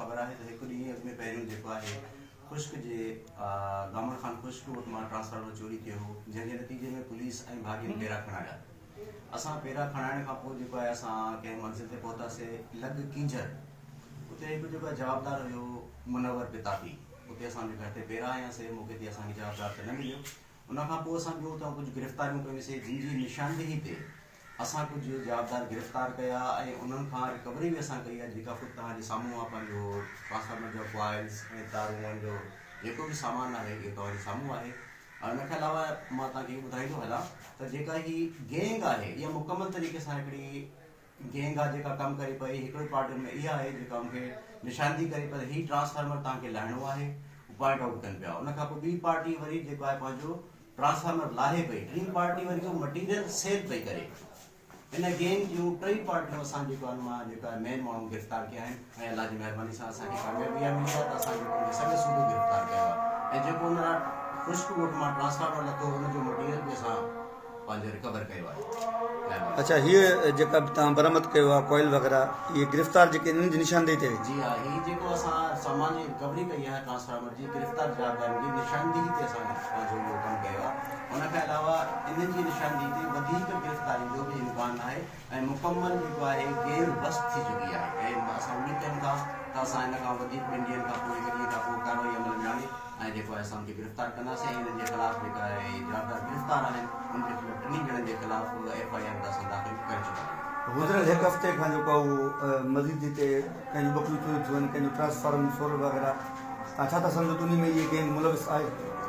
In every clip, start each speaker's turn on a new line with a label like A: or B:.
A: ख़बर है तो एक ॾींहुं अॻु में पहिरियों जेको आहे खुश्क जे गामड़ खान खुश्क वटि मां ट्रांसफार्मर चोरी थियो हो, जंहिंजे नतीजे में पुलिस ऐं भाॻियुनि पेरा खणाया। असां पेरा खणाइण खां पोइ जेको आहे असां कंहिं मंज़िल ते पहुतासीं लॻ कींझर। उते हिकु जेको जवाबदार हुयो मुनवर पितापी, उते असां जेका हिते पेरा आयासीं, मौक़े ते असांखे जवाबदार त न मिलियो। उन खां पोइ असां ॿियो त कुझु गिरफ़्तारियूं कयूंसीं, जंहिंजी निशानदेही ते असां कुझु जवाबदार गिरफ़्तार कया ऐं उन्हनि खां रिकवरी बि असां कई आहे, जेका कुझु तव्हांजे साम्हूं आहे। पंहिंजो ट्रांसफार्मर जो कॉइल्स ऐं तारूं जो जेको बि सामान आहे इहो तव्हांजे साम्हूं आहे। ऐं उनखे अलावा मां तव्हांखे इहो ॿुधाईंदो हलां त जेका हीअ गैंग आहे इहा मुकमल तरीक़े सां हिकिड़ी गैंग आहे जेका कमु करे पई। हिकिड़े पार्टियुनि में इहा आहे जेका मूंखे निशानदी करे पई हीअ ट्रांसफार्मर तव्हांखे लाहिणो आहे, पॉइंट आउट कनि पिया। उनखां पोइ ॿी पार्टी वरी जेको आहे पंहिंजो ट्रांसफार्मर लाहे पई, टी पार्टी वरी जो मटीरियल सेल पई करे। इन गैंग जूं टई पार्टियूं असां जेको आहे मां जेका मेन माण्हू गिरफ़्तार कया आहिनि ऐं अलाह जी महिरबानी सां असांखे कामयाबी आहे मिली आहे त असां जेको सॼो सूबो गिरफ़्तार कयो आहे। ऐं जेको हुन खुश्क वटि मां ट्रांसफार्मर लथो हुनजो मटीरियल बि असां पंहिंजो रिकवर कयो आहे।
B: अच्छा, हीअ जेका तव्हां बरामद कयो आहे कॉइल वग़ैरह, इहे गिरफ़्तार जेके इन्हनि जी निशानदेही ते?
A: जी हा, हीअ जेको असां सामान जी रिकवरी कई आहे ट्रांसफार्मर जी, गिरफ़्तार जवाबदारनि जी निशानदेही ते असां पंहिंजो इहो कमु कयो आहे। उनखे अलावा इन्हनि जी निशानदेही ते वधीक गिरफ़्तारी जो बि इम्कान आहे ऐं मुकमल जेको आहे गैर बस्त थी चुकी आहे। ऐं असां उमेद कयूं था त असां हिन खां वधीक ॿिनि ॾींहंनि खां पोइ हिकु ॾींहं खां पोइ कार्रवाई अमल में आणे ऐं जेको आहे असां गिरफ़्तार कंदासीं। ऐं हिननि जे ख़िलाफ़ु जेका आहे जवाबदार गिरफ़्तार आहिनि उनजे टिनी ॼणनि जे ख़िलाफ़ु FIR असां दाख़िल करे चुका आहियूं।
B: गुज़िरियल हिकु हफ़्ते खां जेको उहो मज़ीद हिते कंहिंजूं बकरियूं चोरी थियूं आहिनि, कंहिंजूं ट्रांसफार्मर सोलर वग़ैरह, तव्हां छा था सम्झो त उन में इहे गैंग मुलविस आहे?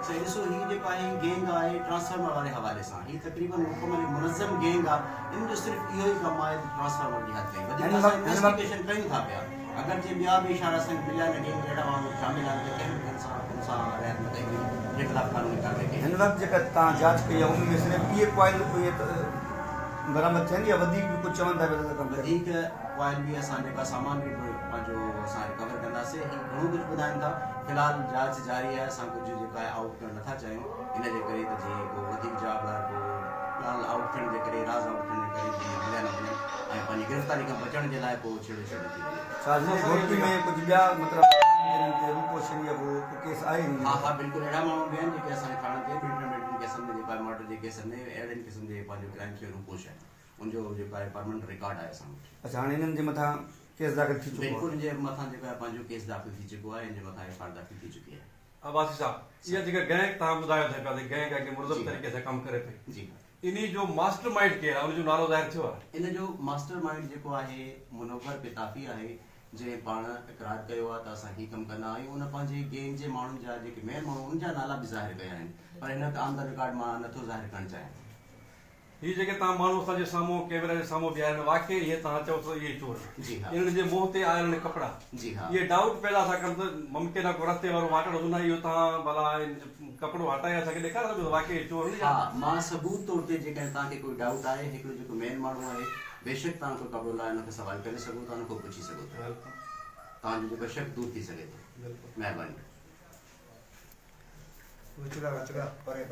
A: सही ॾिसो, हीअ जेको आहे गैंग आहे ट्रांसफार्मर वारे हवाले सां हीअ तक़रीबन मुकमल मुनज़म गैंग आहे। इन जो सिर्फ़ु इहो ई कमु आहे ट्रांसफार्मर जी हद ताईं वधीक असां इन्वेस्टिगेशन कयूं था पिया। अगरि जे ॿिया बि इशारा असांखे मिलिया आहिनि गैंग अहिड़ा माण्हू शामिल आहिनि त कंहिं सां रिआयत न कई वई, जे ख़िलाफ़ु कानूनी कार्रवाई कई।
B: हिन वक़्तु जेका तव्हां जांच कई आहे उन में सिर्फ़ु इहे कॉइल बरामद थियनि या वधीक बि कुझु चवनि था?
A: वधीक कॉइल बि असां जेका सामान बि पंहिंजो असां रिकवर कंदासीं। हीअ घणो कुझु ॿुधाइनि था, फ़िलहाल जांच जारी आहे। असां कुझु जेका आहे आउट करणु नथा चाहियूं इन जे करे त जीअं को वधीक जवाबदार को फ़िलहाल आउट थियण जे करे, राज़ आउट थियण जे करे जीअं मिलिया न वञनि ऐं पंहिंजी गिरफ़्तारी खां बचण जे लाइ पोइ छेड़ो छेड़ो थी
B: वञे। में कुझु ॿिया मतिलबु रूपोशन या को केस आहे?
A: हा हा, बिल्कुलु अहिड़ा माण्हू बि आहिनि जेके असांजे थाणे ते ॿिनि केसनि में जेको आहे मर्डर जे केसनि में अहिड़नि क़िस्म जे पंहिंजो क्राइम खे रूपोश आहे, उनजो जेको आहे परमानेंट रिकॉर्ड आहे असां वटि।
B: अच्छा, हाणे हिननि जे मथां केस दाख़िल थी चुको आहे?
A: बिल्कुलु, इनजे मथां जेको आहे पंहिंजो केस दाख़िल थी चुको आहे, इन जे मथां FIR दाख़िल थी चुकी आहे।
C: अब्बासी साहब, इहा जेका गैंग तव्हां ॿुधायो था पिया गैंग आहे मुनज़म तरीक़े सां कमु करे पई,
A: जी
C: इन्ही जो मास्टर माइंड केरु आहे, उनजो नालो ज़ाहिर थियो आहे?
A: इन जो मास्टर माइंड जेको आहे मुनव्वर पितापी आहे, जंहिं पाण इक़रार कयो आहे त असां हीउ कमु कंदा आहियूं। उन पंहिंजे गैंग जे माण्हुनि जा जेके मेन माण्हू उनजा नाला बि ज़ाहिर कया आहिनि, पर हिन ऑन द रिकॉर्ड मां नथो ज़ाहिर करणु चाहियां।
C: हीअ जेके तव्हां माण्हू असांजे साम्हूं कैमरा जे साम्हूं बीहारिया आहिनि, वाक़ई इहे तव्हां चओ था इहे चोर,
A: जी हा,
C: इन्हनि जे मुंहं ते आयल आहिनि कपिड़ा,
A: जी हा,
C: इहे डाउट पैदा था कनि त मुमकिन आहे को रस्ते वारो वाटड़ हूंदा, इहो तव्हां भला कपिड़ो हटाए असांखे ॾेखारे सघो वाक़ई चोर?
A: हा, मां सबूत तौर ते जेकॾहिं तव्हांखे कोई डाउट आहे, हिकिड़ो जेको मेन माण्हू आहे बेशक तव्हां कोई कपिड़ो लाइ हुनखे सवाल करे सघो था, हुनखां पुछी सघो था, तव्हांजो जेको शक दूर थी सघे थो। महिरबानी।
D: परे